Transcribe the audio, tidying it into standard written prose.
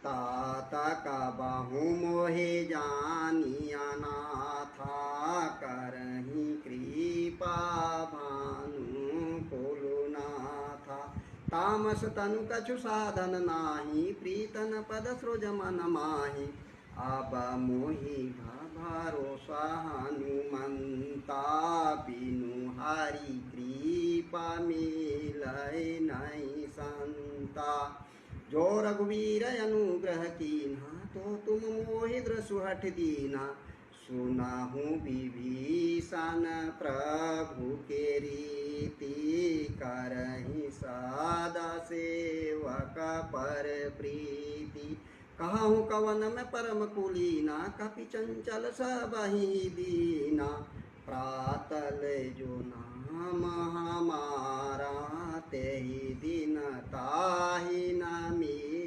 तात कबहु मोहे जानिया नाथा करही कृपा भानु कुलुनाथा। तामस तनु कछु साधन नाही प्रीतन पद सृज मन माही। अब मोहि भरोसा हनुमंता बिनु हरि कृपा मिलै नहीं संता। जो रघुवीर अनुग्रह कीन्हा तो तुम मोहि द्रसु हठ दीना। सुनाहु विभीषण प्रभु के रीति करहि सदा सेवक पर प्रीति। कहूँ कवन में परम कुलीना कपि चंचल सबहि दीना। प्रातल जो नाम हमारा तेहि दिन ताहि न मिल